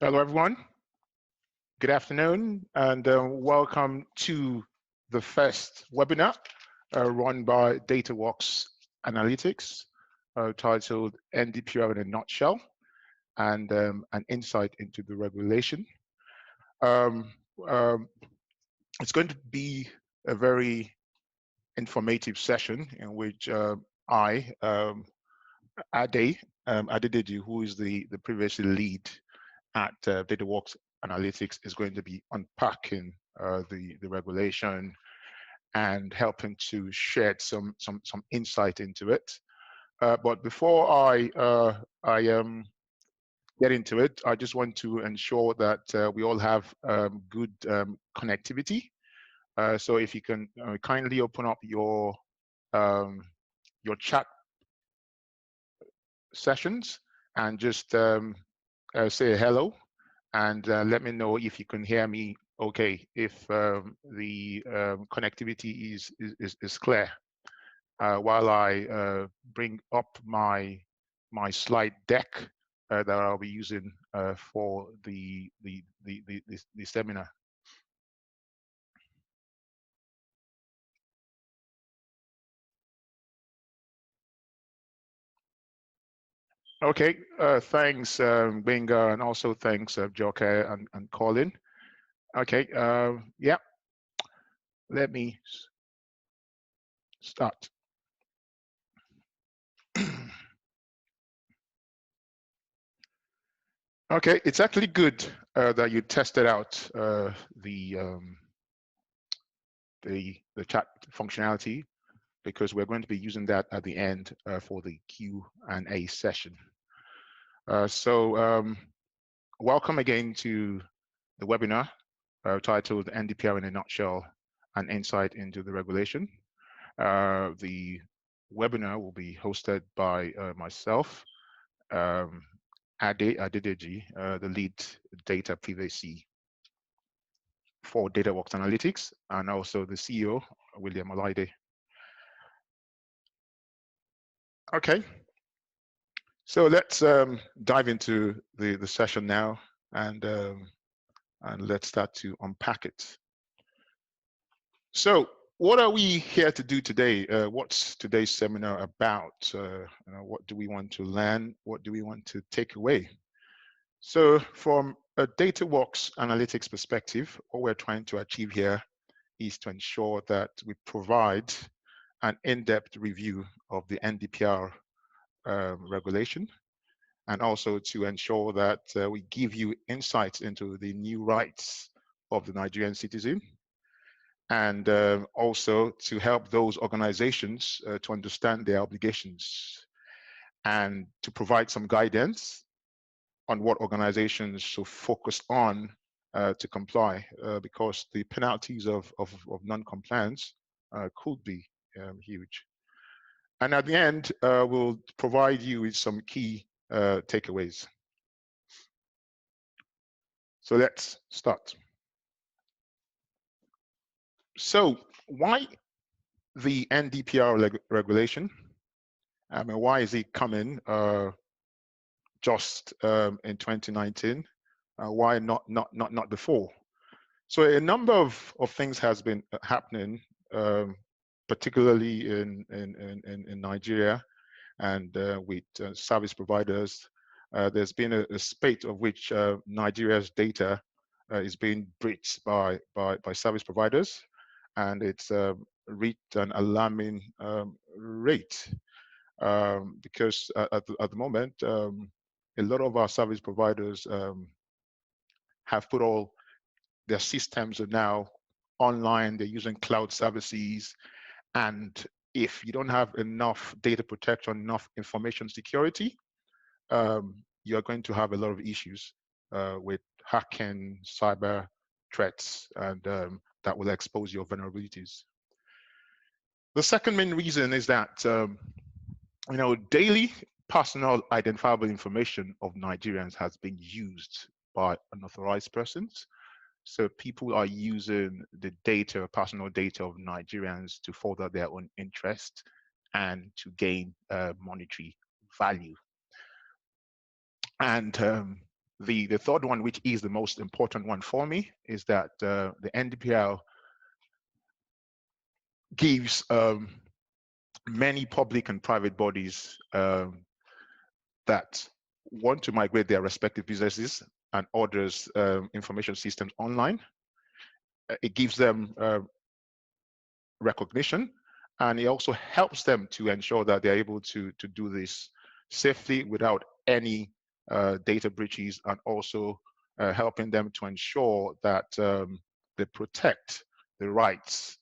Hello, everyone. Good afternoon, and welcome to the first webinar run by Dataworks Analytics, titled NDPR in a Nutshell, and an insight into the regulation. Um, um, it's going to be a very informative session in which I, Adedeji, who is the previous lead at Dataworks Analytics, is going to be unpacking the regulation and helping to shed some insight into it. But before I get into it, I just want to ensure that we all have good connectivity. So if you can kindly open up your chat sessions and just say hello, and let me know if you can hear me okay, if the connectivity is clear, while I bring up my slide deck that I'll be using for the seminar. Okay, thanks Binga, and also thanks Joke and Colin. Okay, yeah, let me start. Okay, it's actually good that you tested out the chat functionality, because we're going to be using that at the end for the Q&A session. So welcome again to the webinar titled NDPR in a Nutshell, an insight into the regulation. The webinar will be hosted by myself, Adedeji, the lead data PVC for Dataworks Analytics, and also the CEO, William Olaide. Okay, so let's dive into the session now, and let's start to unpack it. So what are we here to do today? What's today's seminar about? What do we want to learn? What do we want to take away? So from a Dataworks Analytics perspective, what we're trying to achieve here is to ensure that we provide an in-depth review of the NDPR regulation, and also to ensure that we give you insights into the new rights of the Nigerian citizen, and also to help those organizations to understand their obligations, and to provide some guidance on what organizations should focus on to comply, because the penalties of non-compliance could be huge. And at the end, we'll provide you with some key takeaways. So let's start. So why the NDPR regulation? I mean, why is it coming just in 2019? Why not before? So a number of things has been happening, particularly in Nigeria, and with service providers. There's been a spate of which Nigeria's data is being breached by service providers, and it's reached an alarming rate, because at the moment, a lot of our service providers have put all their systems are now online. They're using cloud services, and if you don't have enough data protection, enough information security, you're going to have a lot of issues with hacking, cyber threats, and that will expose your vulnerabilities. The second main reason is that daily personal identifiable information of Nigerians has been used by unauthorized persons. So people are using the data, personal data of Nigerians to further their own interest and to gain monetary value. And the third one, which is the most important one for me, is that the NDPR gives many public and private bodies that want to migrate their respective businesses and others information systems online. It gives them recognition, and it also helps them to ensure that they're able to do this safely without any data breaches, and also helping them to ensure that they protect the rights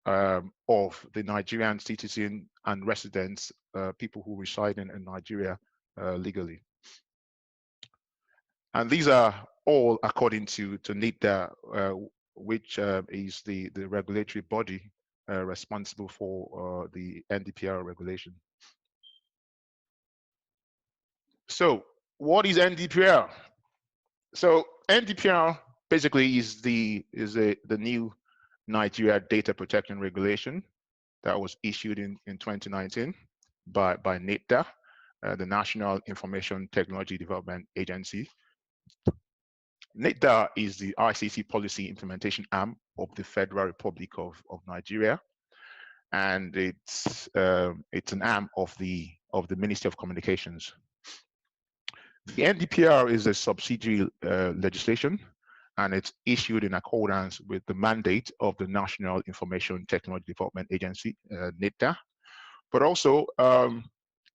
of the Nigerian citizen and residents, people who reside in Nigeria legally. And these are all according to NDPR, which is the regulatory body responsible for the NDPR regulation. So what is NDPR? So NDPR basically is the new Nigeria data protection regulation that was issued in 2019 by NDPR, the National Information Technology Development Agency. NDPR is the ICT policy implementation arm of the Federal Republic of Nigeria, and it's an arm of the Ministry of Communications. The NDPR is a subsidiary legislation, and it's issued in accordance with the mandate of the National Information Technology Development Agency, NDPR, but also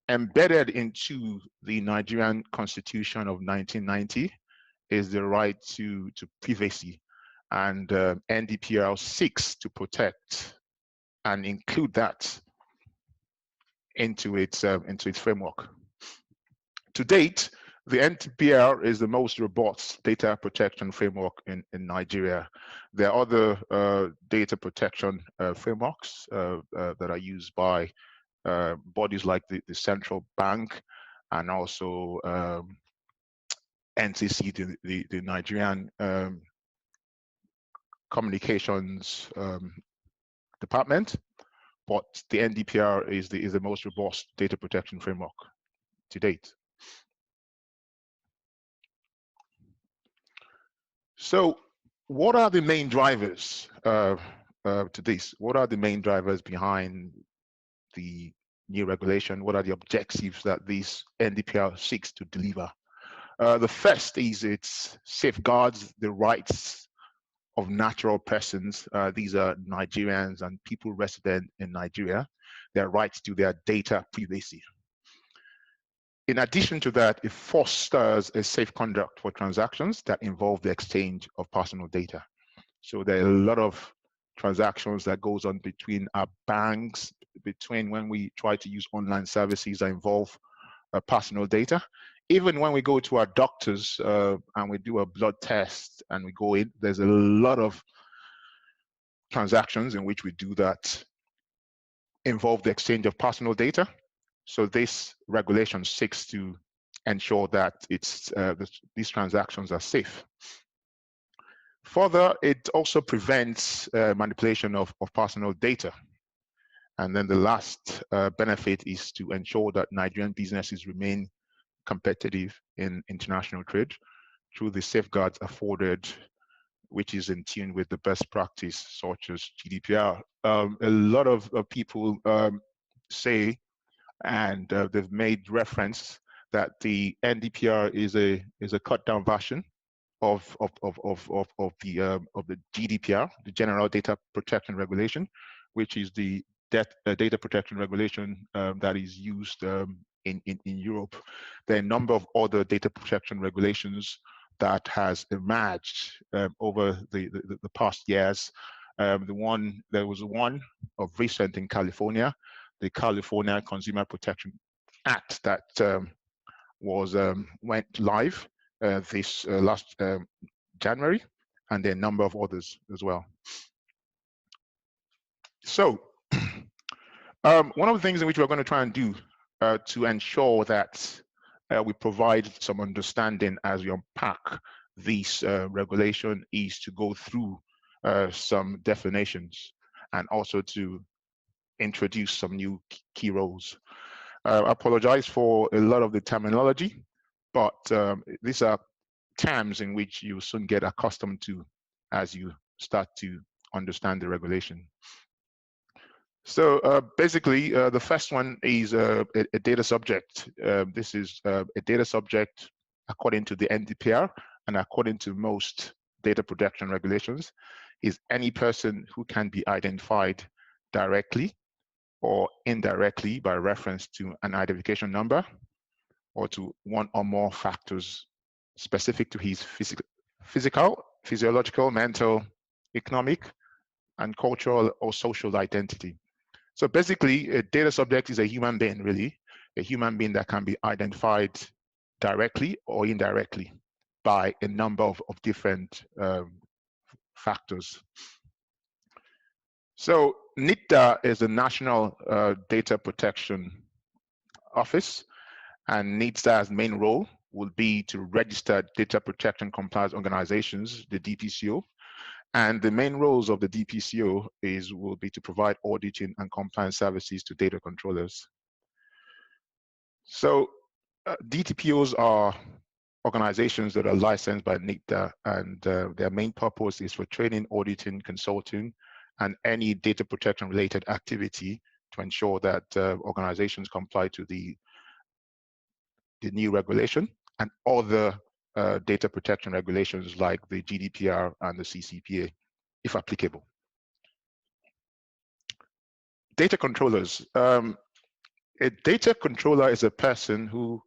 embedded into the Nigerian Constitution of 1990 is the right to privacy, and NDPR seeks to protect and include that into its framework. To date, the NDPR is the most robust data protection framework in Nigeria. There are other data protection frameworks that are used by bodies like the Central Bank, and also NCC, the Nigerian Communications Department. But the NDPR is the most robust data protection framework to date. So what are the main drivers to this? What are the main drivers behind the new regulation? What are the objectives that this NDPR seeks to deliver? The first is it safeguards the rights of natural persons. These are Nigerians and people resident in Nigeria, their rights to their data privacy. In addition to that, it fosters a safe conduct for transactions that involve the exchange of personal data. So there are a lot of transactions that goes on between our banks, between when we try to use online services that involve personal data. Even when we go to our doctors and we do a blood test and we go in, there's a lot of transactions in which we do that involve the exchange of personal data. So this regulation seeks to ensure that these transactions are safe. Further, it also prevents manipulation of personal data. And then the last benefit is to ensure that Nigerian businesses remain competitive in international trade through the safeguards afforded, which is in tune with the best practice such as GDPR. A lot of people say, and they've made reference that the NDPR is a cut down version of the GDPR, the General Data Protection Regulation, which is the data protection regulation that is used in Europe. There are a number of other data protection regulations that has emerged over the past years. There was one of recent in California, the California Consumer Protection Act, that went live this last January, and there are a number of others as well. So one of the things in which we're going to try and do to ensure that we provide some understanding as we unpack this regulation is to go through some definitions and also to introduce some new key roles. I apologize for a lot of the terminology, but these are terms in which you soon get accustomed to as you start to understand the regulation. So basically, the first one is a data subject. This is a data subject according to the NDPR and according to most data protection regulations, is any person who can be identified directly or indirectly by reference to an identification number or to one or more factors specific to his physical, physiological, mental, economic, and cultural or social identity. So basically, a data subject is a human being, really, a human being that can be identified directly or indirectly by a number of different factors. So NDPR is the National Data Protection Office, and NDPR's main role will be to register data protection compliance organizations, the DPCO, and the main roles of the DPCO will be to provide auditing and compliance services to data controllers. So DTPOs are organizations that are licensed by NDPR, and their main purpose is for training, auditing, consulting, and any data protection related activity to ensure that organizations comply to the new regulation and other data protection regulations like the GDPR and the CCPA, if applicable. Data controllers. A data controller is a person who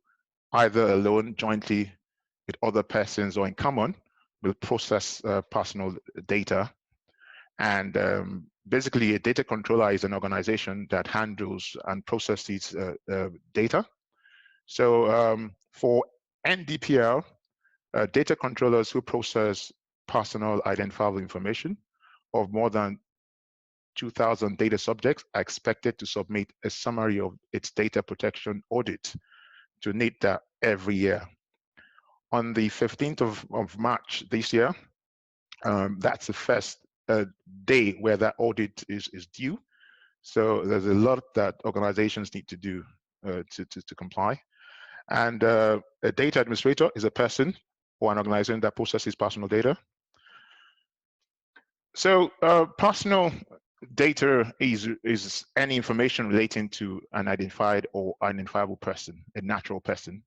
either alone, jointly with other persons, or in common will process personal data. And basically, a data controller is an organization that handles and processes data. So for NDPR, data controllers who process personal identifiable information of more than 2,000 data subjects are expected to submit a summary of its data protection audit to NDPR every year. On the 15th of March this year, that's the first day where that audit is due. So there's a lot that organizations need to do to comply. And a data administrator is a person or an organization that processes personal data. So personal data is any information relating to an identified or identifiable person, a natural person.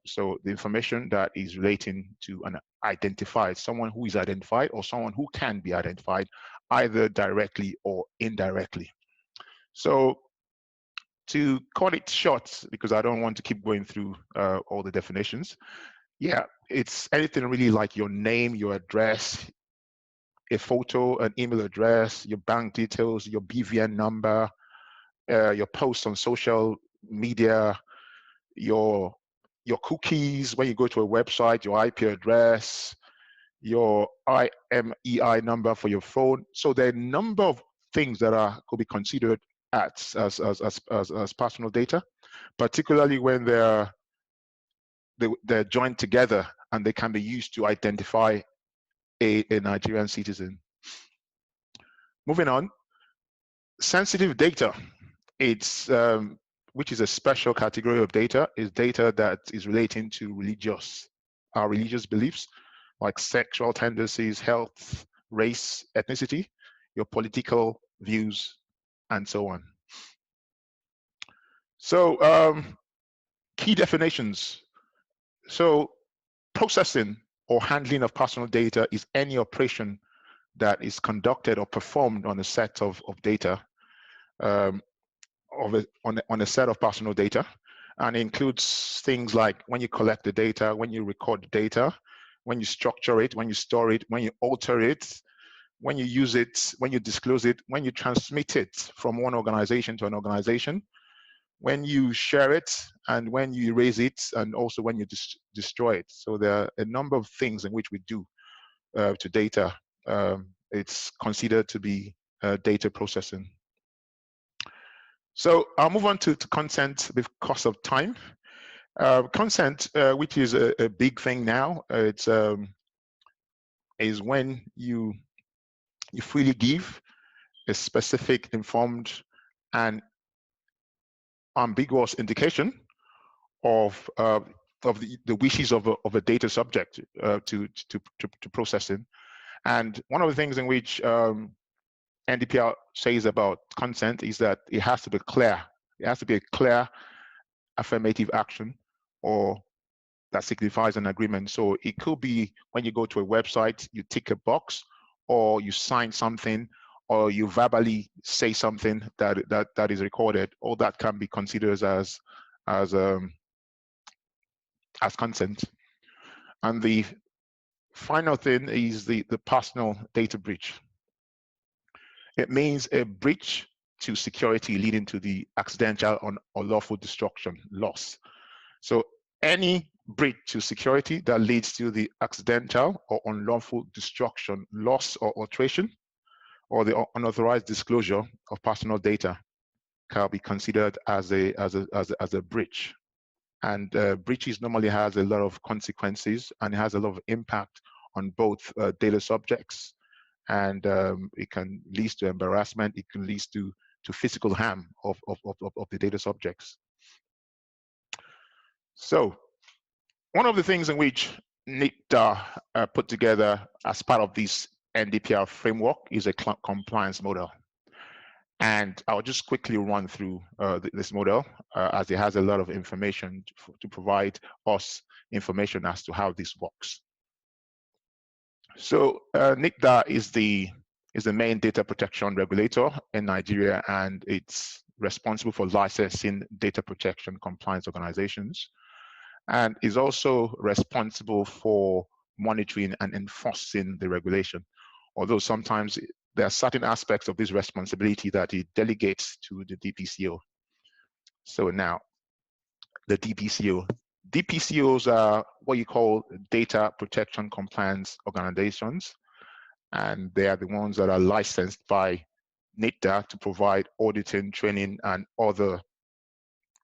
So the information that is relating to an identified, someone who is identified or someone who can be identified either directly or indirectly. So to cut it short, because I don't want to keep going through all the definitions, yeah, it's anything really like your name, your address, a photo, an email address, your bank details, your BVN number, your posts on social media, your cookies when you go to a website, your IP address, your IMEI number for your phone. So there are a number of things that could be considered as personal data, particularly when they're joined together and they can be used to identify a Nigerian citizen. Moving on, sensitive data. It's which is a special category of data, is data that is relating to our religious beliefs, like sexual tendencies, health, race, ethnicity, your political views, and so on. So key definitions. So processing or handling of personal data is any operation that is conducted or performed on a set of data, on a set of personal data, and includes things like when you collect the data, when you record the data, when you structure it, when you store it, when you alter it, when you use it, when you disclose it, when you transmit it from one organization to an organization, when you share it, and when you erase it, and also when you destroy it. So there are a number of things in which we do to data. It's considered to be data processing. So I'll move on to consent because of time. Consent, which is a big thing now, is when you freely give a specific, informed, and ambiguous indication of the wishes of a data subject to processing. And one of the things in which NDPR says about consent is that it has to be clear. It has to be a clear affirmative action or that signifies an agreement. So it could be when you go to a website, you tick a box, or you sign something, or you verbally say something that is recorded. All that can be considered as consent. And the final thing is the personal data breach. It means a breach to security leading to the accidental or unlawful destruction, loss. So any breach to security that leads to the accidental or unlawful destruction, loss, or alteration, or the unauthorized disclosure of personal data can be considered as a breach. And breaches normally has a lot of consequences, and it has a lot of impact on both data subjects, and it can lead to embarrassment. It can lead to physical harm of the data subjects. So one of the things in which NDPR put together as part of this NDPR framework is a compliance model. And I'll just quickly run through this model as it has a lot of information to provide us information as to how this works. So NDPR is the main data protection regulator in Nigeria, and it's responsible for licensing data protection compliance organizations, and is also responsible for monitoring and enforcing the regulation. Although sometimes there are certain aspects of this responsibility that it delegates to the DPCO. So now, the DPCO. DPCOs are what you call data protection compliance organizations, and they are the ones that are licensed by NDPR to provide auditing, training, and other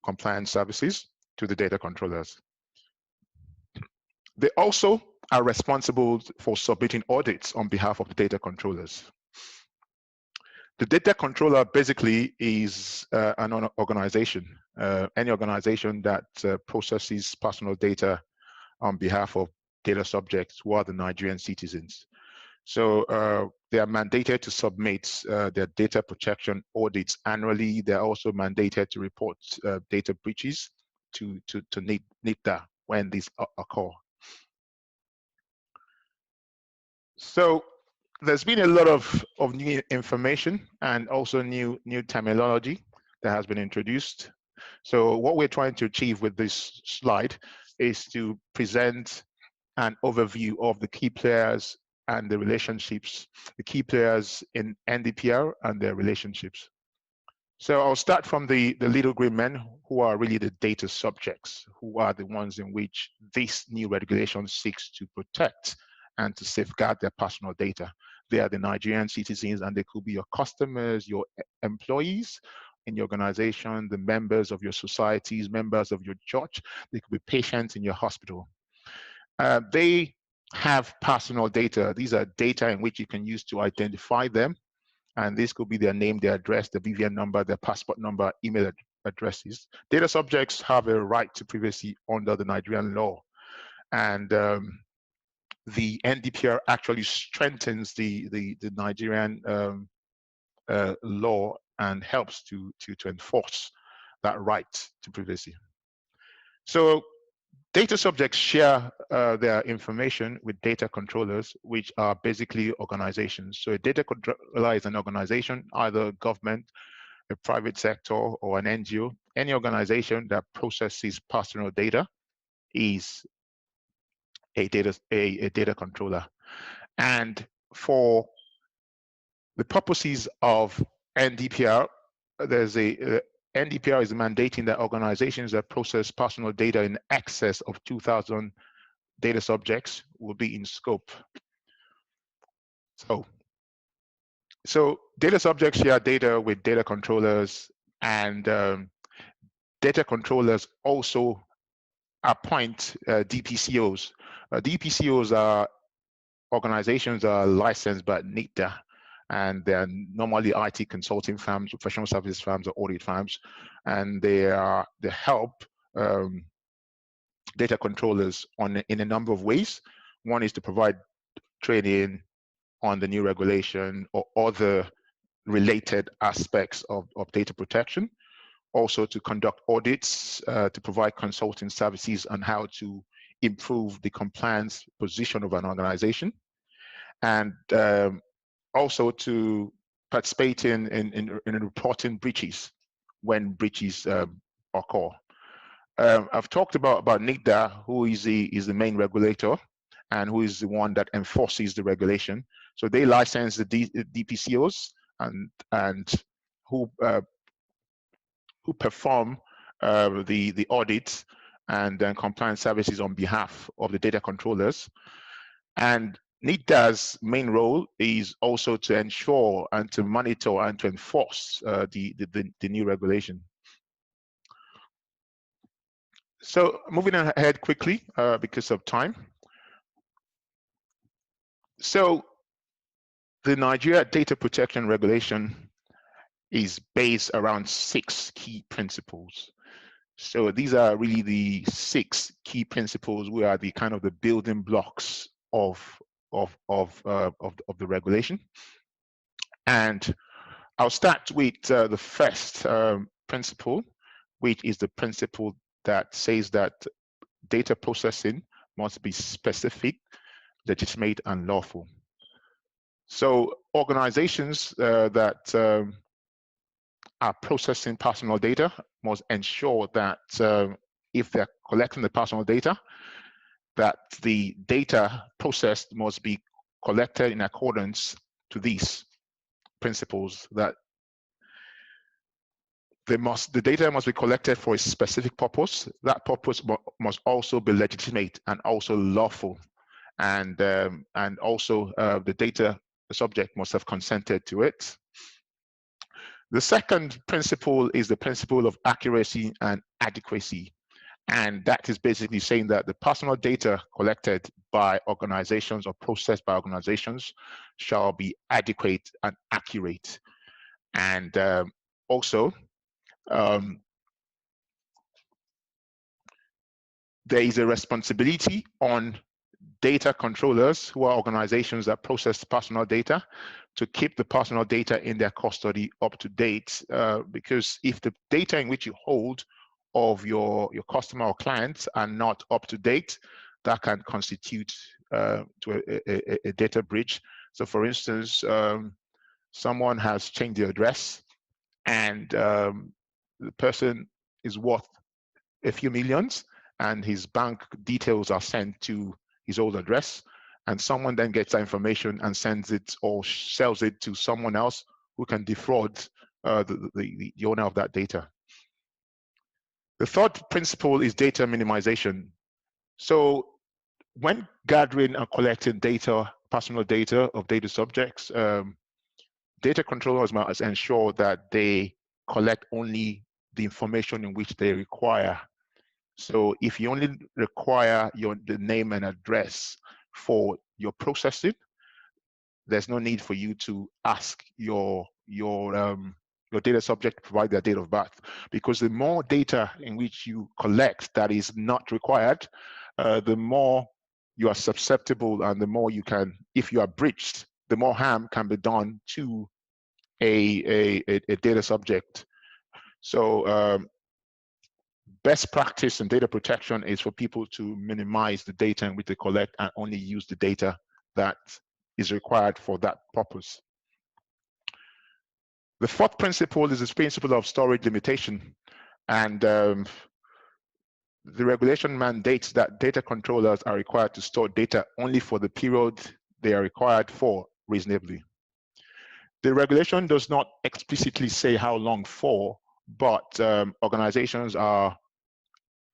compliance services to the data controllers. They also are responsible for submitting audits on behalf of the data controllers. The data controller basically is an organization, any organization that processes personal data on behalf of data subjects who are the Nigerian citizens. So they are mandated to submit their data protection audits annually. They're also mandated to report data breaches to NDPR when these occur. So there's been a lot of new information and also new terminology that has been introduced. So what we're trying to achieve with this slide is to present an overview of the key players and the relationships, the key players in NDPR and their relationships. So I'll start from the little green men, who are really the data subjects, who are the ones in which this new regulation seeks to protect and to safeguard their personal data. They are the Nigerian citizens, and they could be your customers, your employees in your organization, the members of your societies, members of your church. They could be patients in your hospital. They have personal data. These are data in which you can use to identify them. And this could be their name, their address, their BVN number, their passport number, email addresses. Data subjects have a right to privacy under the Nigerian law. And the NDPR actually strengthens the Nigerian law and helps to enforce that right to privacy. So data subjects share their information with data controllers, which are basically organizations. So a data controller is an organization, either government, a private sector, or an NGO. Any organization that processes personal data is a data controller. And for the purposes of NDPR, there's NDPR is mandating that organizations that process personal data in excess of 2,000 data subjects will be in scope. So data subjects share data with data controllers, and data controllers also appoint DPCOs. DPCOs are organizations that are licensed by NDPR, and they're normally IT consulting firms, professional services firms, or audit firms, and they help data controllers in a number of ways. One is to provide training on the new regulation or other related aspects of data protection. Also to conduct audits, to provide consulting services on how to improve the compliance position of an organization, and also to participate in reporting breaches when breaches occur. I've talked about NDPR, who is the main regulator and who is the one that enforces the regulation. So they license the DPCOs and who perform the audits and then compliance services on behalf of the data controllers. And NDPR's main role is also to ensure and to monitor and to enforce the new regulation. So moving ahead quickly because of time. So the Nigeria Data Protection Regulation is based around 6 key principles. So these are really the 6 key principles, which are the kind of the building blocks of the regulation. And I'll start with the first principle, which is the principle that says that data processing must be specific, legitimate, and lawful. So organizations that are processing personal data must ensure that if they're collecting the personal data, that the data processed must be collected in accordance to these principles, that the data must be collected for a specific purpose. That purpose must also be legitimate and also lawful, and also the subject must have consented to it. The second principle is the principle of accuracy and adequacy. And that is basically saying that the personal data collected by organizations or processed by organizations shall be adequate and accurate. And also, there is a responsibility on data controllers, who are organizations that process personal data, to keep the personal data in their custody up to date, because if the data in which you hold of your customer or clients are not up to date, that can constitute to a data breach. So for instance, someone has changed their address and the person is worth a few millions and his bank details are sent to his old address, and someone then gets that information and sends it or sells it to someone else who can defraud the owner of that data. The third principle is data minimization. So when gathering and collecting data, personal data of data subjects, data controllers must ensure that they collect only the information in which they require. So if you only require the name and address for your processing, there's no need for you to ask your data subject to provide their date of birth, because the more data in which you collect that is not required, the more you are susceptible, and the more you can, if you are breached, the more harm can be done to a data subject. So best practice in data protection is for people to minimize the data in which they collect and only use the data that is required for that purpose. The fourth principle is the principle of storage limitation. And the regulation mandates that data controllers are required to store data only for the period they are required for reasonably. The regulation does not explicitly say how long for, but organizations are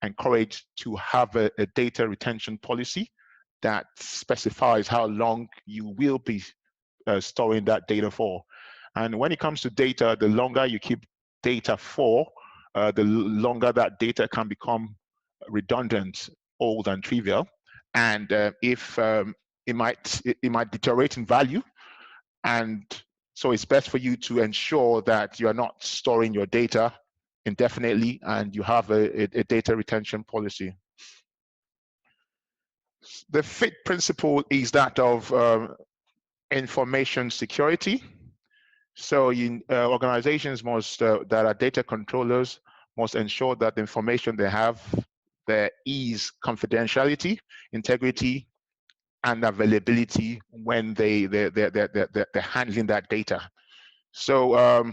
encouraged to have a data retention policy that specifies how long you will be storing that data for. And when it comes to data, the longer you keep data for, the longer that data can become redundant, old, and trivial. And if it might deteriorate in value, and so it's best for you to ensure that you are not storing your data indefinitely and you have a data retention policy. The fifth principle is that of information security. So organizations must, that are data controllers, must ensure that the information they have, there is confidentiality, integrity, and availability when they're handling that data. So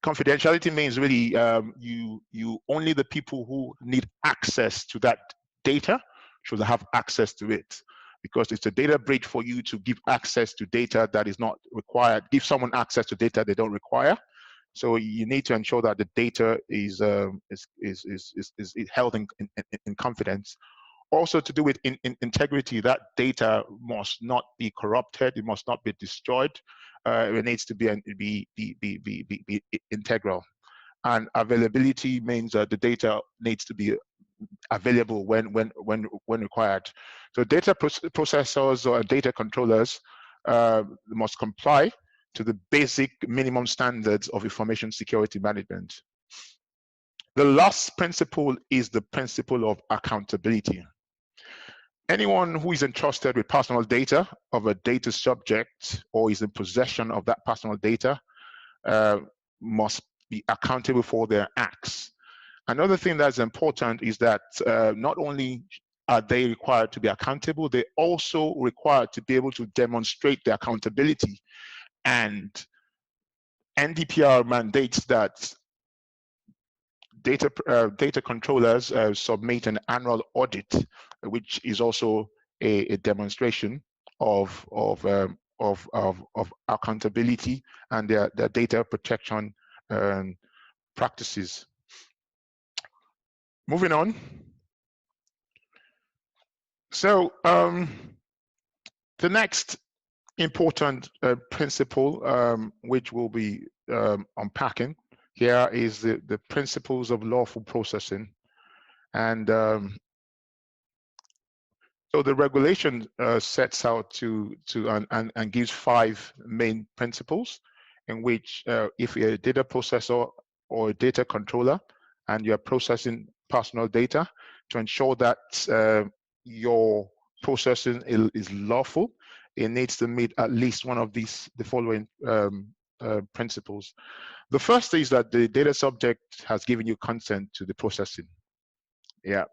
confidentiality means really you only the people who need access to that data should have access to it, because it's a data breach for you to give access to data that is not required, give someone access to data they don't require. So you need to ensure that the data is held in confidence. Also, to do with integrity, that data must not be corrupted, it must not be destroyed. It needs to be integral. And availability means that the data needs to be available when required. So data processors or data controllers must comply to the basic minimum standards of information security management. The last principle is the principle of accountability. Anyone who is entrusted with personal data of a data subject or is in possession of that personal data must be accountable for their acts. Another thing that's important is that not only are they required to be accountable, they also required to be able to demonstrate their accountability. And NDPR mandates that data controllers submit an annual audit, which is also a demonstration of accountability and their data protection practices. Moving on. So the next important principle, which we'll be unpacking here, is the principles of lawful processing. And so the regulation sets out and gives 5 main principles in which if you're a data processor or a data controller and you're processing personal data, to ensure that your processing is lawful, it needs to meet at least one of the following principles. The first is that the data subject has given you consent to the processing. Yeah.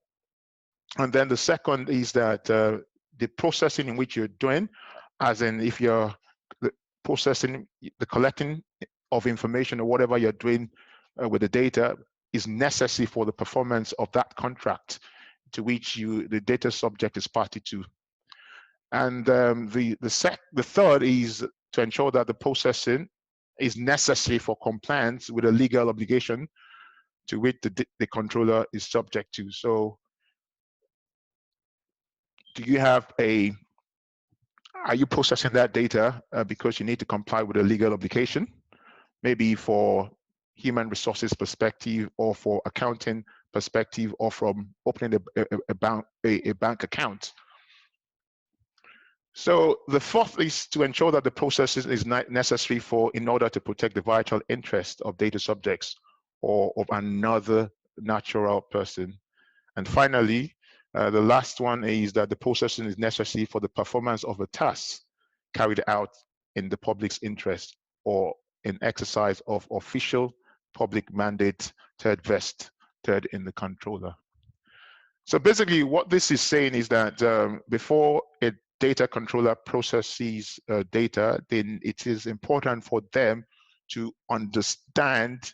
And then the second is that the processing in which you're doing, as in if you're processing, the collecting of information or whatever you're doing with the data, is necessary for the performance of that contract to which the data subject is party to. And the third is to ensure that the processing is necessary for compliance with a legal obligation to which the controller is subject to. So are you processing that data because you need to comply with a legal obligation, maybe for human resources perspective or for accounting perspective or from opening a bank account? So the fourth is to ensure that the process is necessary in order to protect the vital interest of data subjects or of another natural person. And finally, the last one is that the processing is necessary for the performance of a task carried out in the public's interest or in exercise of official public mandate vested in the controller. So basically what this is saying is that before a data controller processes data, then it is important for them to understand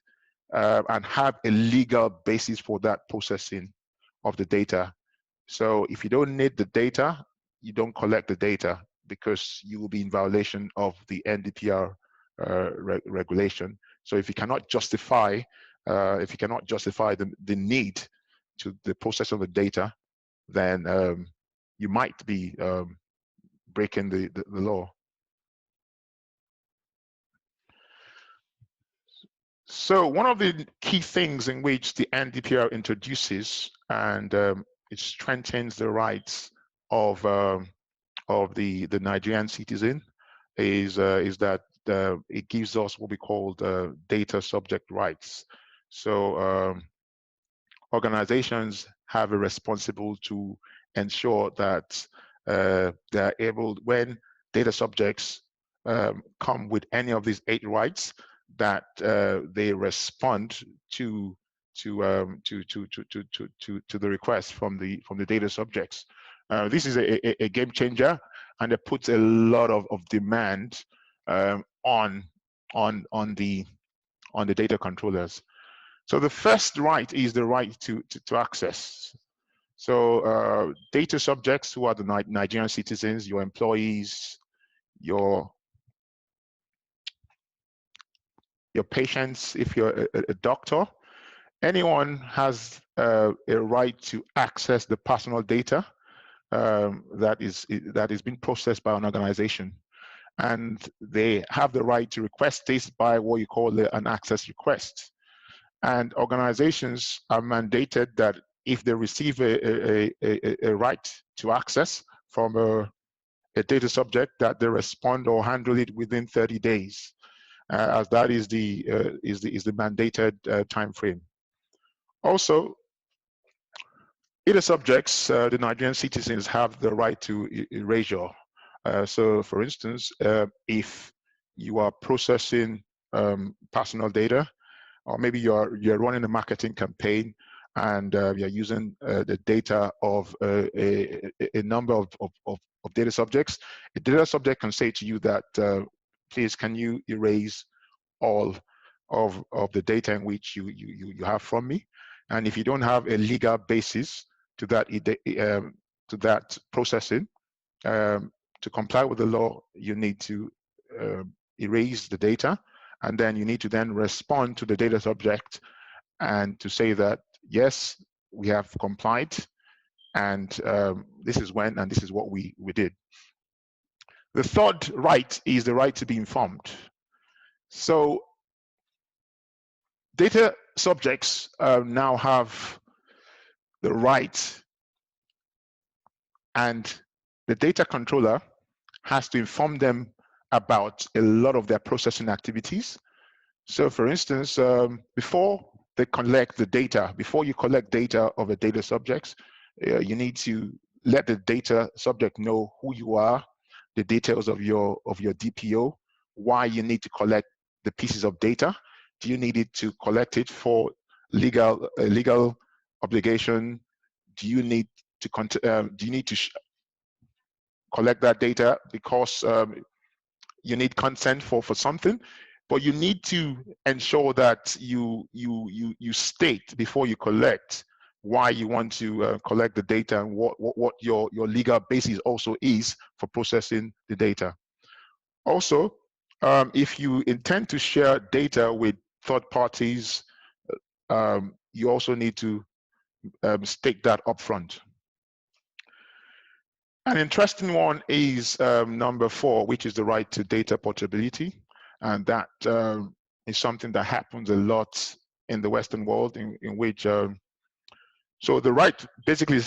and have a legal basis for that processing of the data. So if you don't need the data, you don't collect the data because you will be in violation of the NDPR regulation. So if you cannot justify, the need to the process of the data, then you might be breaking the law. So one of the key things in which the NDPR introduces, and it strengthens the rights of the Nigerian citizen, is that it gives us what we call data subject rights. So organizations have a responsibility to ensure that they're able, when data subjects come with any of these 8 rights, that they respond to the request from the data subjects. This is a game changer, and it puts a lot of demand on the data controllers. So the first right is the right to access. So data subjects who are the Nigerian citizens, your employees, your patients, if you're a doctor, anyone has a right to access the personal data that is being processed by an organization, and they have the right to request this by what you call an access request. And organizations are mandated that if they receive a right to access from a data subject, that they respond or handle it within 30 days, as that is the mandated time frame. Also, data subjects, the Nigerian citizens have the right to erasure. So, for instance, if you are processing personal data, or maybe you're running a marketing campaign and you're using the data of a number of data subjects, a data subject can say to you that, please, can you erase all of the data in which you have from me? And if you don't have a legal basis to that processing, to comply with the law, you need to erase the data, and then you need to then respond to the data subject and to say that, yes, we have complied, and this is when and this is what we did. The third right is the right to be informed. So data subjects now have the right, and the data controller has to inform them about a lot of their processing activities. So for instance, before they collect the data, before you collect data of a data subject, you need to let the data subject know who you are, the details of your DPO, why you need to collect the pieces of data. Do you need it to collect it for legal obligation? Do you need to collect that data because you need consent for something? But you need to ensure that you state before you collect why you want to collect the data, and what your legal basis also is for processing the data. Also, if you intend to share data with third parties, you also need to state that upfront. An interesting one is number 4, which is the right to data portability, and that is something that happens a lot in the Western world, in which so the right basically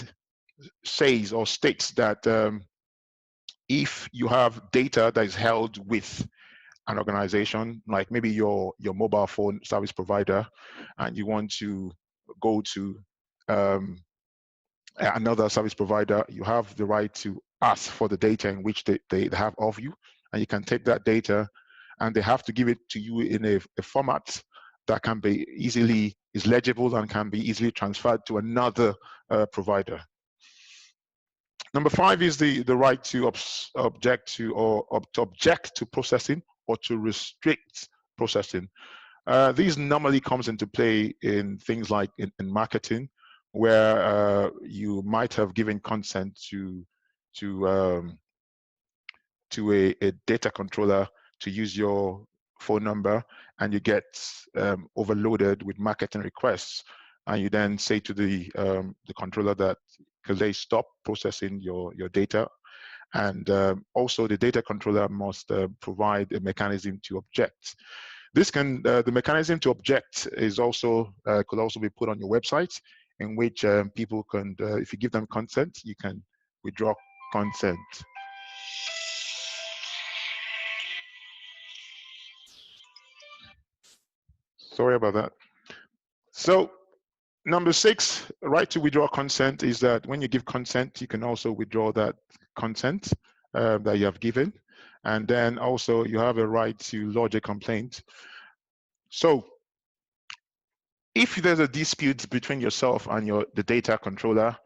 says or states that if you have data that is held with an organization, like maybe your mobile phone service provider, and you want to go to another service provider, you have the right to ask for the data in which they have of you, and you can take that data, and they have to give it to you in a format that can be is legible and can be easily transferred to another provider. Number 5 is the right to object to processing or to restrict processing. These normally comes into play in things like in marketing, where you might have given consent to a data controller to use your phone number, and you get overloaded with marketing requests, and you then say to the controller that, because they stop processing your data, and also the data controller must provide a mechanism to object. This can the mechanism to object is also could also be put on your website, in which people can, if you give them consent, you can withdraw consent. Sorry about that. So Number 6, right to withdraw consent, is that when you give consent, you can also withdraw that consent that you have given. And then also you have a right to lodge a complaint. So if there's a dispute between yourself and the data controller,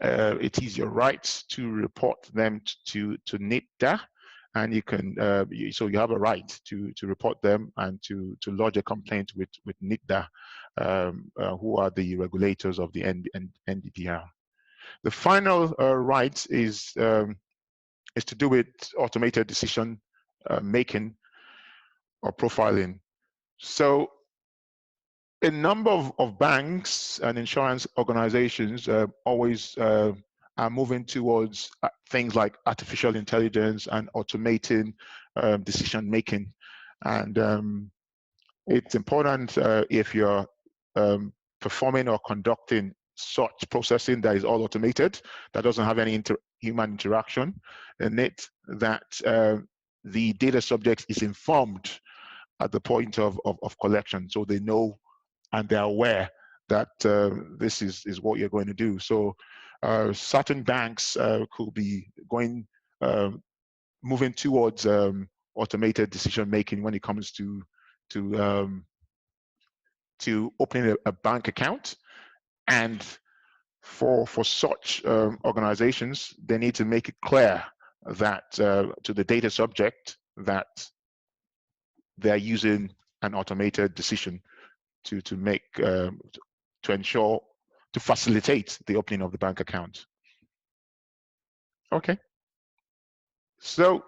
it is your right to report them to NDPR, and you can so you have a right to report them and to lodge a complaint with NDPR, who are the regulators of the NDPR. The final right is to do with automated decision making or profiling. So a number of banks and insurance organizations always are moving towards things like artificial intelligence and automating decision making. And it's important if you're performing or conducting such processing that is all automated, that doesn't have any human interaction in it, that the data subject is informed at the point of collection, so they know and they're aware that this is what you're going to do. So certain banks could be moving towards automated decision making when it comes to opening a bank account. And for such organizations, they need to make it clear that to the data subject that they're using an automated decision to make to ensure, to facilitate the opening of the bank account. Okay. So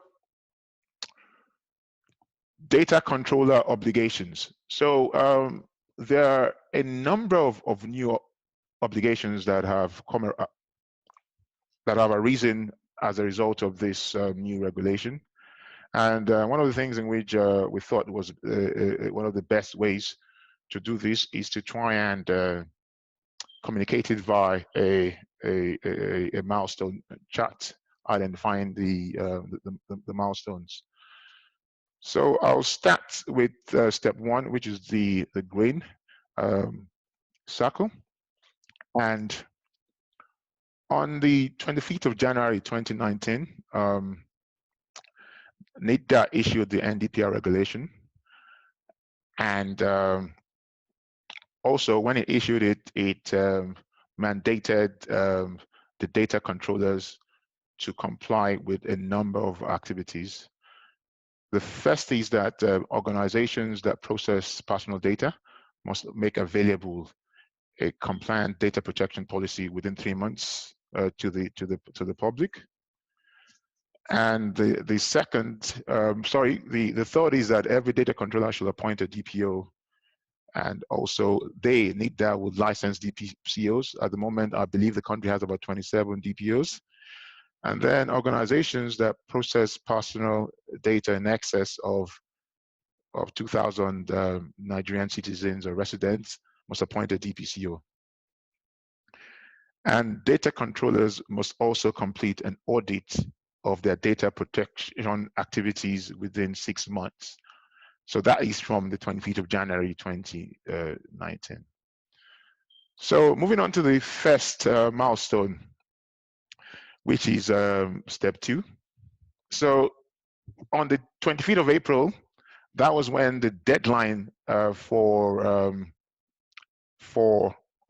data controller obligations. So there are a number of new obligations that have come that have arisen as a result of this new regulation. And one of the things in which we thought was one of the best ways to do this is to try and communicate it via a milestone chart, identifying the milestones. So I'll start with step 1, which is the green circle. And on the 25th of January 2019, NDPR issued the NDPR regulation. And also when it issued it, it mandated the data controllers to comply with a number of activities. The first is that organizations that process personal data must make available a compliant data protection policy within 3 months to the public. And the second, the third is that every data controller should appoint a DPO, and also they need that with licensed DPCOs. At the moment, I believe the country has about 27 DPOs. And then organizations that process personal data in excess of 2,000 Nigerian citizens or residents must appoint a DPCO. And data controllers must also complete an audit of their data protection activities within 6 months. So that is from the 25th of January 2019. So moving on to the first milestone, which is step 2. So on the 25th of April, that was when the deadline for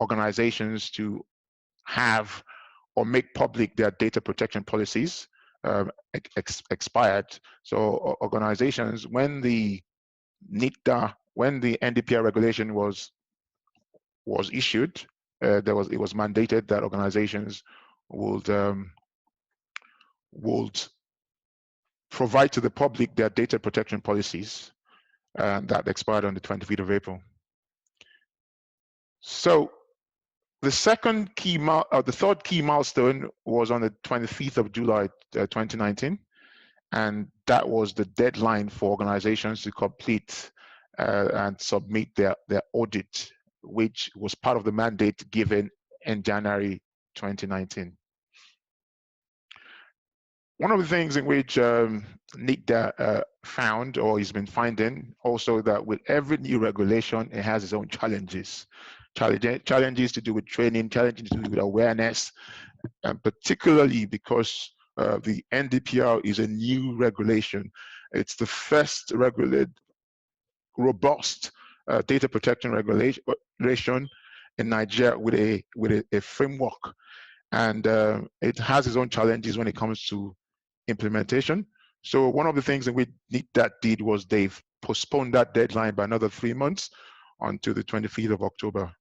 organizations to have or make public their data protection policies expired. So organizations, when the NDPR regulation was issued, it was mandated that organizations would provide to the public their data protection policies, that expired on the 25th of April. So the third key milestone was on the 25th of July 2019, and that was the deadline for organizations to complete and submit their audit, which was part of the mandate given in January 2019. One of the things in which NDPR found, or has been finding also, that with every new regulation, it has its own challenges. challenges to do with training, challenges to do with awareness, and particularly because the NDPR is a new regulation. It's the first robust data protection regulation in Nigeria with a framework, and it has its own challenges when it comes to implementation. So one of the things that did was they've postponed that deadline by another 3 months until the 25th of October.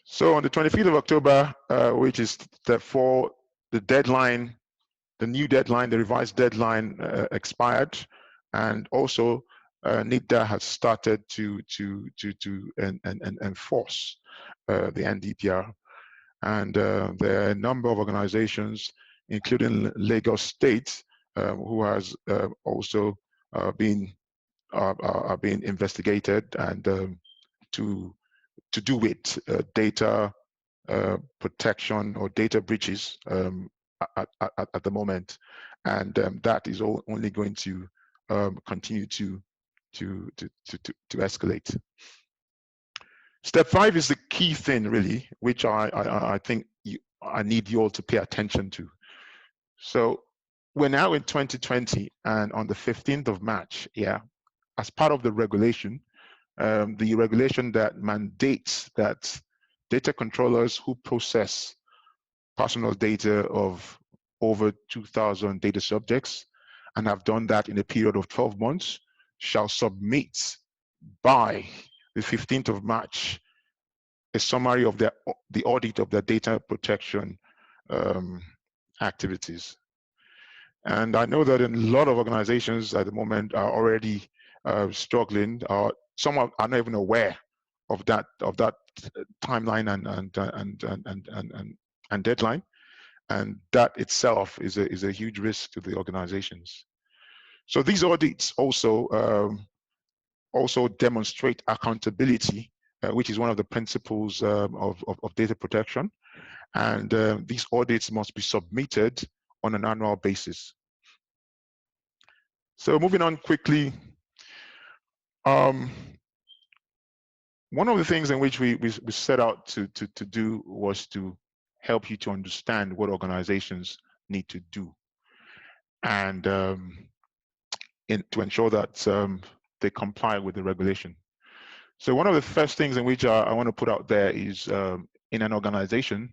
So on the 25th of October, which is therefore the deadline, the new deadline, the revised deadline expired, and also NIDA has started to enforce the NDPR. And there are a number of organizations, including Lagos State, who has also been investigated and to do with data protection or data breaches at the moment, and that is only going to continue to escalate. Step 5 is the key thing, really, which I think I need you all to pay attention to. So we're now in 2020, and on the 15th of March, as part of the regulation, the regulation that mandates that data controllers who process personal data of over 2,000 data subjects and have done that in a period of 12 months shall submit by the 15th of March a summary of the audit of their data protection activities. And I know that a lot of organizations at the moment are already struggling, or some are not even aware of that timeline and deadline, and that itself is a huge risk to the organizations. So these audits also demonstrate accountability, which is one of the principles of data protection, and these audits must be submitted on an annual basis. So moving on quickly, one of the things in which we set out to do was to help you to understand what organizations need to do, and to ensure that they comply with the regulation. So one of the first things in which I want to put out there is in an organization,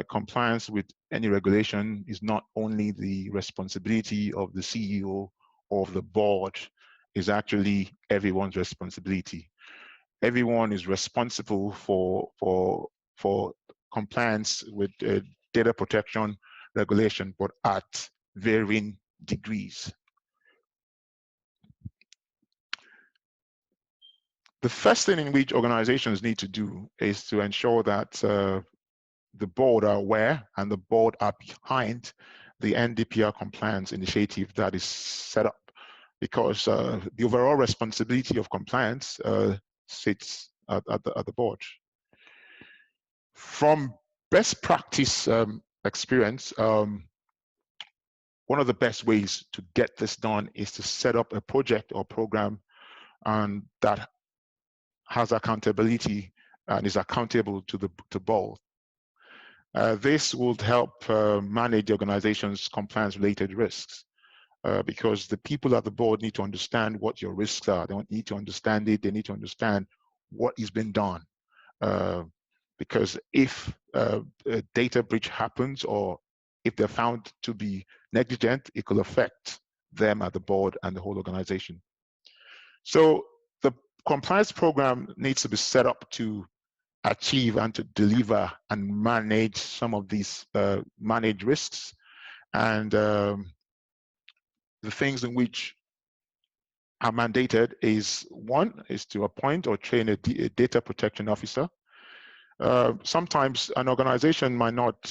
compliance with any regulation is not only the responsibility of the CEO or of the board, is actually everyone's responsibility. Everyone is responsible for compliance with data protection regulation, but at varying degrees. The first thing in which organizations need to do is to ensure that the board are aware and the board are behind the NDPR compliance initiative that is set up, because the overall responsibility of compliance sits at the board. From best practice experience, one of the best ways to get this done is to set up a project or program that has accountability and is accountable to the board. This will help manage the organization's compliance-related risks, because the people at the board need to understand what your risks are. They don't need to understand it. They need to understand what is being done. Because if a data breach happens, or if they're found to be negligent, it could affect them at the board and the whole organization. So the compliance program needs to be set up to achieve and to deliver and manage some of these managed risks, and the things in which are mandated is, one, is to appoint or train a data protection officer. Sometimes an organization might not,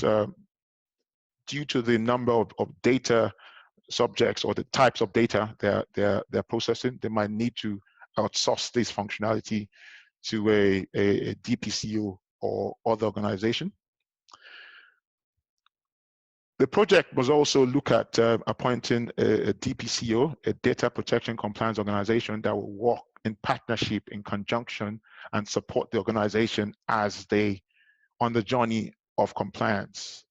due to the number of data subjects or the types of data they're processing, they might need to outsource this functionality to a DPCO or other organization. The project was also look at appointing a DPCO, a data protection compliance organization that will work in partnership, in conjunction, and support the organization as they on the journey of compliance.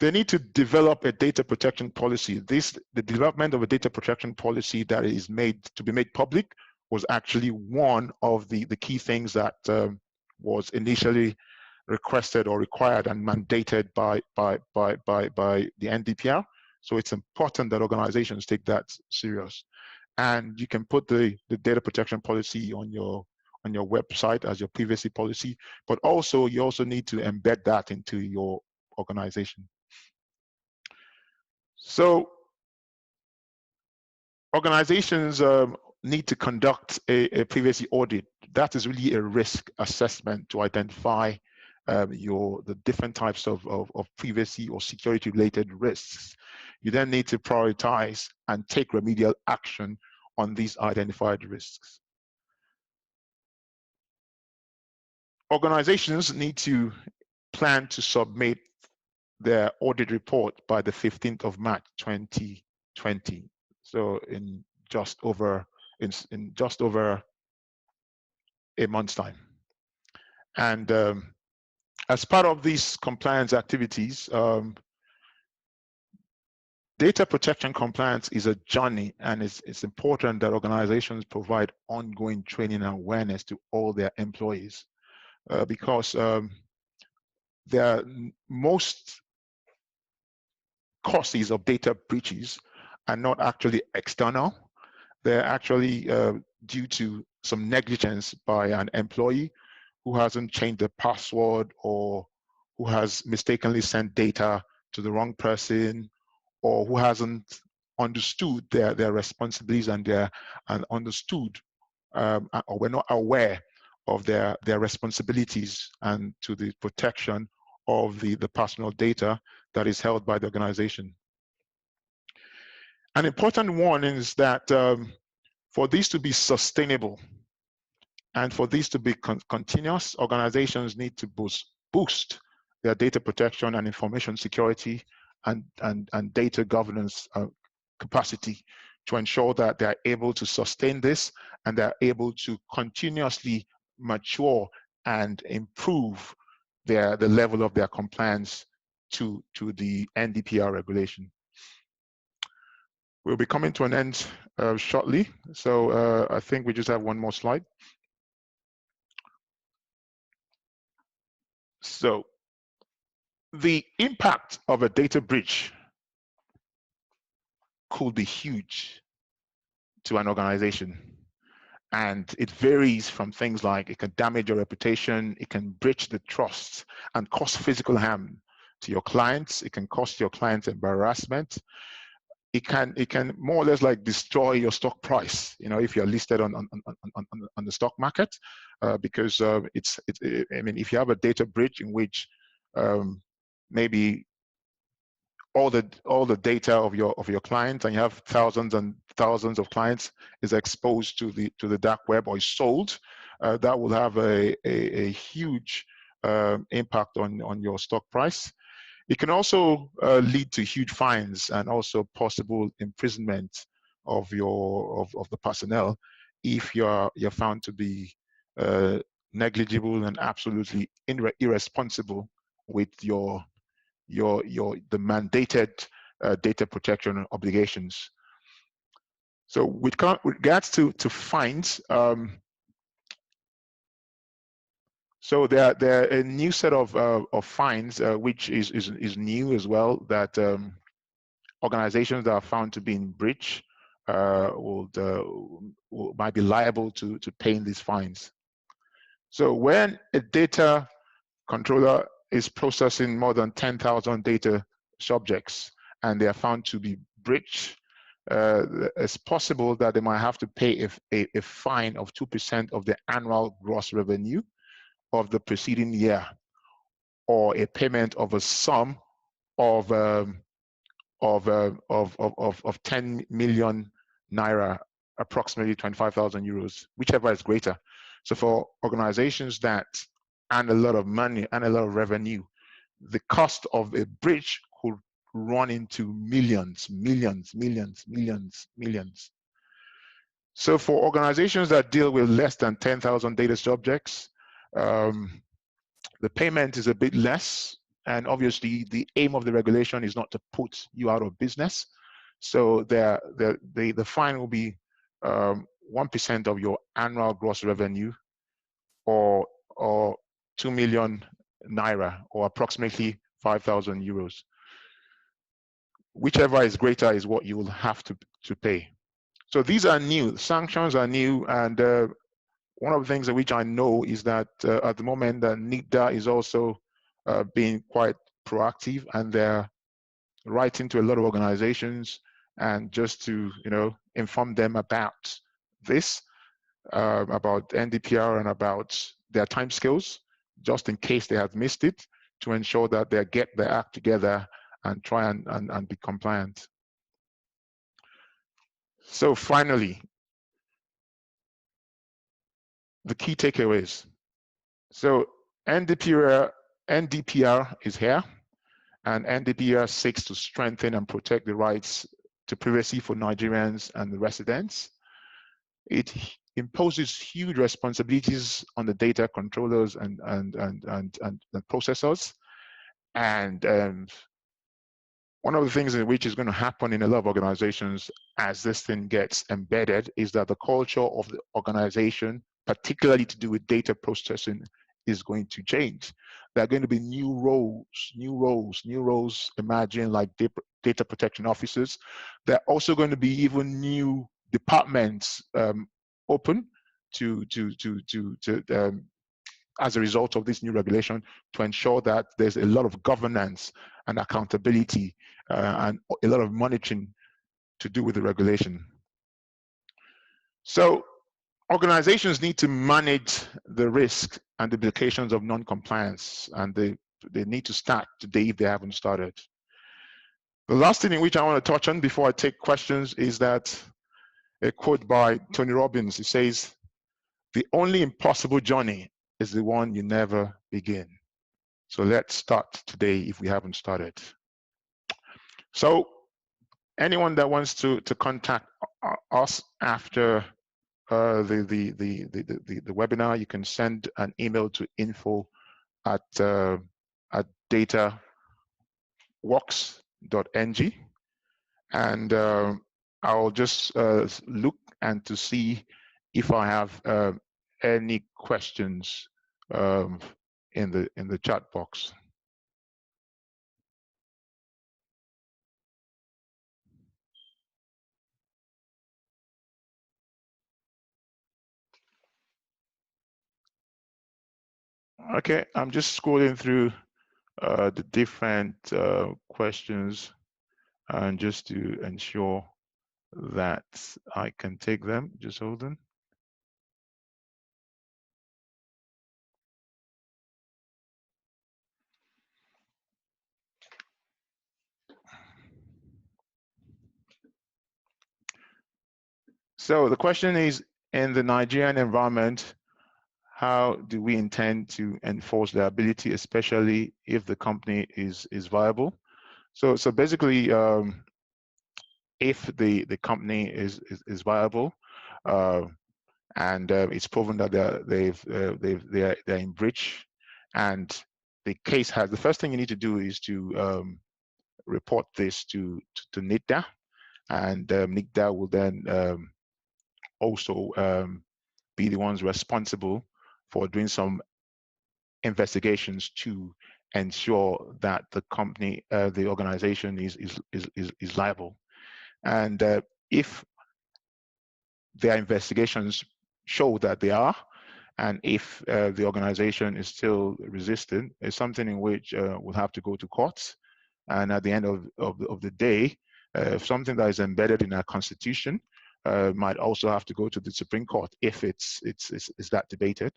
They need to develop a data protection policy. The development of a data protection policy that is made to be made public was actually one of the key things that was initially requested or required and mandated by the NDPR. So it's important that organizations take that serious. And you can put the data protection policy on your website as your privacy policy, but also you also need to embed that into your organization. So organizations need to conduct a privacy audit. That is really a risk assessment to identify the different types of privacy or security related risks. You then need to prioritize and take remedial action on these identified risks. Organizations need to plan to submit their audit report by the 15th of March 2020. So in just over a month's time. And as part of these compliance activities, data protection compliance is a journey, and it's important that organizations provide ongoing training and awareness to all their employees because most causes of data breaches are not actually external. They're actually due to some negligence by an employee who hasn't changed the password, or who has mistakenly sent data to the wrong person, or who hasn't understood their responsibilities and understood or were not aware of their responsibilities and to the protection of the personal data that is held by the organization. An important one is that for this to be sustainable and for this to be continuous, organizations need to boost their data protection and information security and data governance capacity to ensure that they are able to sustain this and they're able to continuously mature and improve the level of their compliance to the NDPR regulation. We'll be coming to an end shortly, so I think we just have one more slide. So the impact of a data breach could be huge to an organization, and it varies from things like it can damage your reputation, it can breach the trust and cause physical harm to your clients, it can cost your clients embarrassment, it can more or less like destroy your stock price, you know, if you're listed on the stock market, because I mean, if you have a data breach in which maybe all the data of your clients, and you have thousands and thousands of clients, is exposed to the dark web or is sold, that will have a huge impact on your stock price. It can also lead to huge fines and also possible imprisonment of the personnel if you're found to be negligible and absolutely irresponsible with the mandated data protection obligations. So with regards to fines, so there are a new set of fines which is new as well, that organizations that are found to be in breach might be liable to paying these fines. So when a data controller is processing more than 10,000 data subjects and they are found to be breached, it's possible that they might have to pay a fine of 2% of the annual gross revenue of the preceding year, or a payment of a sum of 10 million naira, approximately 25,000 euros, whichever is greater. So for organizations that earn a lot of money and a lot of revenue, the cost of a breach could run into millions, millions, millions, millions, millions. So for organizations that deal with less than 10,000 data subjects, the payment is a bit less. And obviously, the aim of the regulation is not to put you out of business. So the fine will be 1% of your annual gross revenue, or 2 million naira, or approximately 5,000 euros. Whichever is greater is what you will have to pay. So these are new. Sanctions are new, and one of the things which I know is that at the moment that NDPR is also being quite proactive, and they're writing to a lot of organizations and just to inform them about this, about NDPR and about their timescales, just in case they have missed it, to ensure that they get their act together and try and be compliant. So finally, the key takeaways. So NDPR is here, and NDPR seeks to strengthen and protect the rights to privacy for Nigerians and the residents. It imposes huge responsibilities on the data controllers and the processors. And one of the things in which is going to happen in a lot of organizations as this thing gets embedded is that the culture of the organization, particularly to do with data processing, is going to change. There are going to be new roles emerging, like data protection officers. There are also going to be even new departments open as a result of this new regulation, to ensure that there's a lot of governance and accountability and a lot of monitoring to do with the regulation. So organizations need to manage the risk and the implications of non-compliance, and they need to start today if they haven't started. The last thing in which I want to touch on before I take questions is that a quote by Tony Robbins. He says, "The only impossible journey is the one you never begin." So let's start today if we haven't started. So anyone that wants to contact us after the webinar, you can send an email to info@dataworks.ng, and I'll just look and to see if I have any questions in the chat box. Okay, I'm just scrolling through the different questions, and just to ensure that I can take them. Just hold on. So the question is, in the Nigerian environment, how do we intend to enforce liability, especially if the company is viable? So basically, if the company is viable, and it's proven that they're in breach, and the case has, the first thing you need to do is to report this to NDPR, and NDPR will then also be the ones responsible for doing some investigations to ensure that the company, the organization is liable. And if their investigations show that they are, and if the organization is still resistant, it's something in which we'll have to go to courts. And at the end of the day, something that is embedded in our constitution might also have to go to the Supreme Court if it's that debated.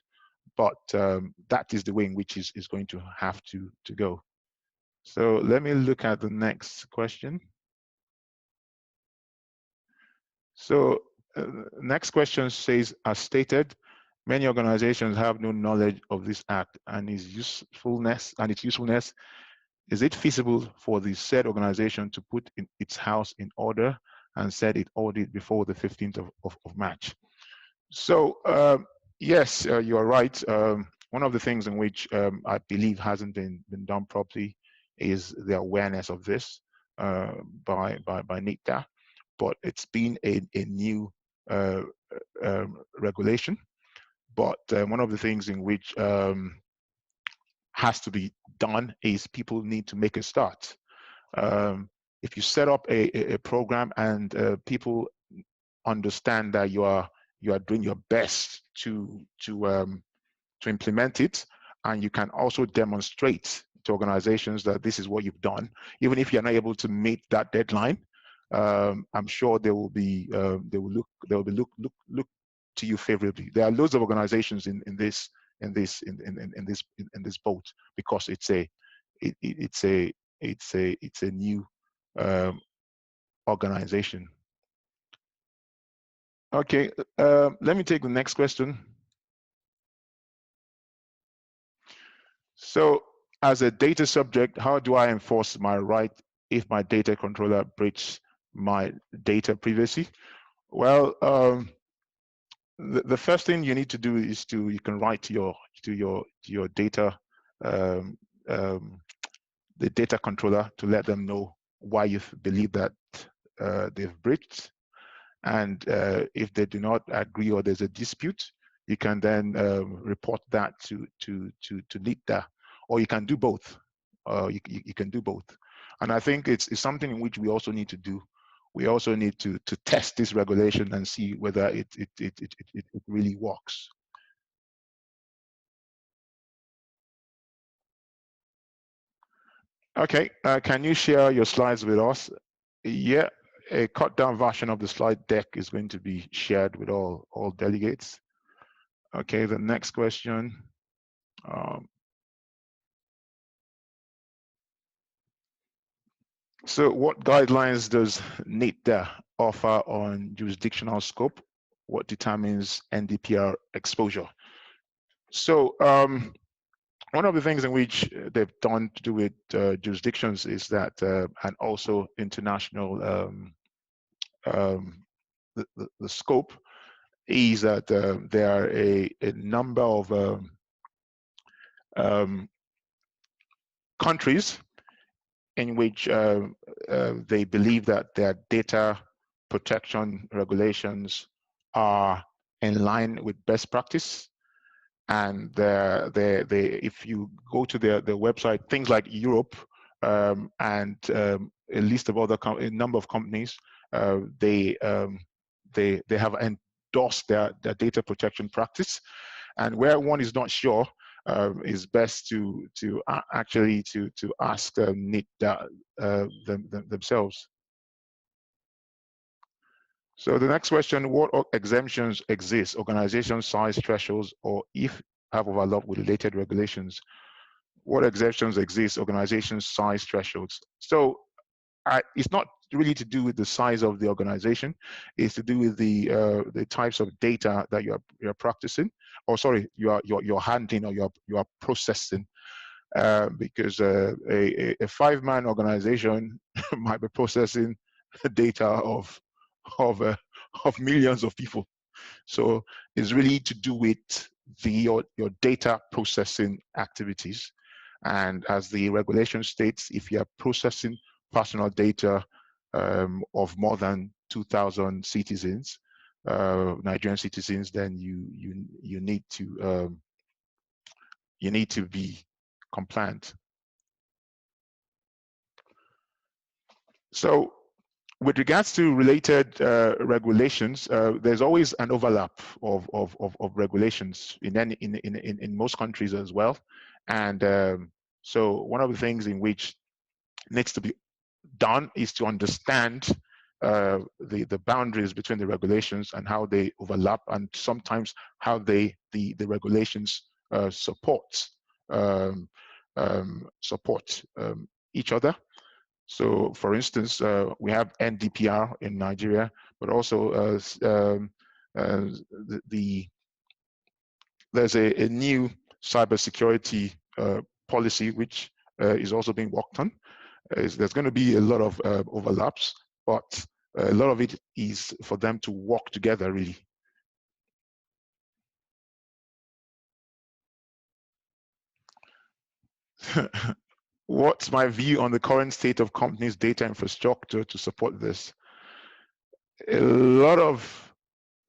But that is the way in which is going to have to go. So let me look at the next question. So next question says, as stated, many organizations have no knowledge of this act and its usefulness. is it feasible for the said organization to put its house in order and set it audit before the 15th of March? So yes, you are right. One of the things in which I believe hasn't been done properly is the awareness of this by NDPR, but it's been a new regulation. But one of the things in which has to be done is people need to make a start. If you set up a program and people understand that you are doing your best to implement it, and you can also demonstrate to organizations that this is what you've done, even if you're not able to meet that deadline. I'm sure they will be look to you favorably. There are loads of organizations in this boat, because it's a new organization. Okay, let me take the next question. So, as a data subject, how do I enforce my right if my data controller breaches my data privacy? Well, the first thing you need to do is you can write to your data, the data controller, to let them know why you believe that they've breached. And if they do not agree or there's a dispute, you can then report that to NDPR, or you can do both. You can do both. And I think it's something in which we also need to do. We also need to test this regulation and see whether it really works. Okay, can you share your slides with us? Yeah, a cut down version of the slide deck is going to be shared with all delegates. Okay, the next question. So what guidelines does NDPR offer on jurisdictional scope? What determines NDPR exposure? So one of the things in which they've done to do with jurisdictions is that, and also international, the scope is that there are a number of countries in which they believe that their data protection regulations are in line with best practice. And if you go to their website, things like Europe and a list of other a number of companies, they have endorsed their data protection practice. And where one is not sure, is best to actually ask NDPR themselves. So the next question: what exemptions exist, organization size thresholds, or if have overlapped with related regulations? What exemptions exist, organization size thresholds? So it's not really to do with the size of the organization. It's to do with the types of data that you're practicing, or sorry, you're handling, or you're processing. Because a 5-man organization might be processing data of millions of people. So it's really to do with your data processing activities. And as the regulation states, if you are processing personal data of more than 2,000 citizens, Nigerian citizens, then you need to be compliant. So with regards to related regulations, there's always an overlap of regulations in most countries as well. And so one of the things in which needs to be done is to understand the boundaries between the regulations and how they overlap, and sometimes how the regulations support each other. So, for instance, we have NDPR in Nigeria, but also there's a new cybersecurity policy which is also being worked on. There's going to be a lot of overlaps, but a lot of it is for them to work together, really. What's my view on the current state of companies' data infrastructure to support this? A lot of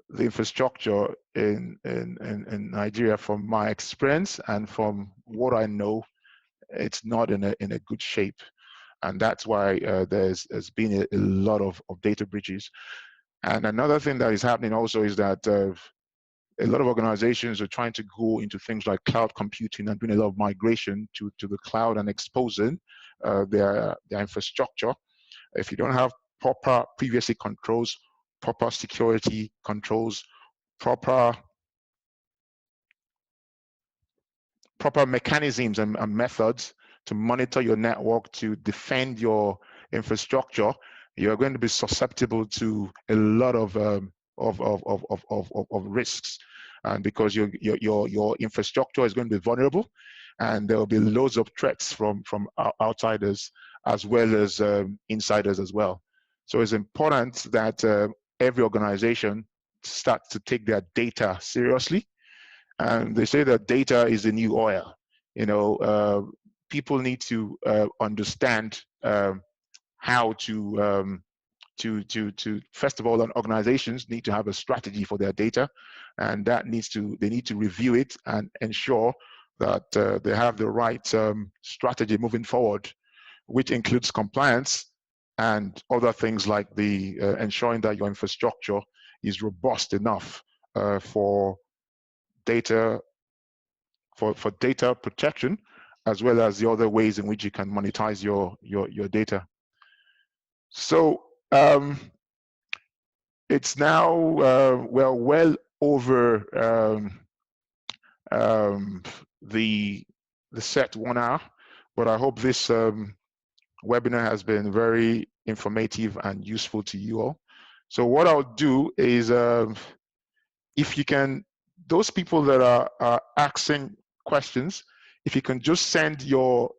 the infrastructure in Nigeria, from my experience and from what I know, it's not in a good shape. And that's why there's been a lot of data breaches. And another thing that is happening also is that a lot of organizations are trying to go into things like cloud computing and doing a lot of migration to the cloud and exposing their infrastructure. If you don't have proper privacy controls, proper security controls, proper mechanisms and methods to monitor your network, to defend your infrastructure, you're going to be susceptible to a lot of risks, and because your infrastructure is going to be vulnerable, and there will be loads of threats from outsiders as well as insiders as well. So it's important that every organization starts to take their data seriously. And they say that data is the new oil. You know, people need to understand how to first of all, organizations need to have a strategy for their data, and that they need to review it and ensure that they have the right strategy moving forward, which includes compliance and other things like the ensuring that your infrastructure is robust enough for data data protection, as well as the other ways in which you can monetize your data. So it's now well over the set 1 hour, but I hope this webinar has been very informative and useful to you all. So what I'll do is, if you can, those people that are asking questions, if you can just send your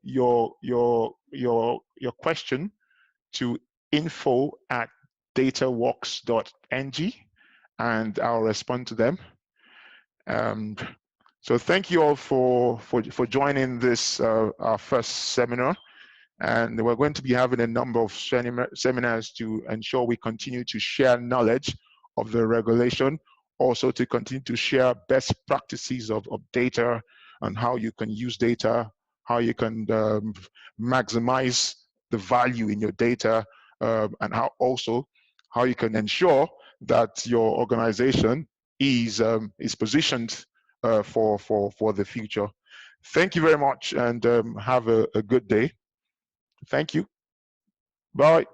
question to info@dataworks.ng, and I'll respond to them. So thank you all for joining this our first seminar, and we're going to be having a number of seminars to ensure we continue to share knowledge of the regulation, also to continue to share best practices of data and how you can use data, how you can maximize the value in your data, and how you can ensure that your organization is positioned for the future. Thank you very much, and have a good day. Thank you. Bye.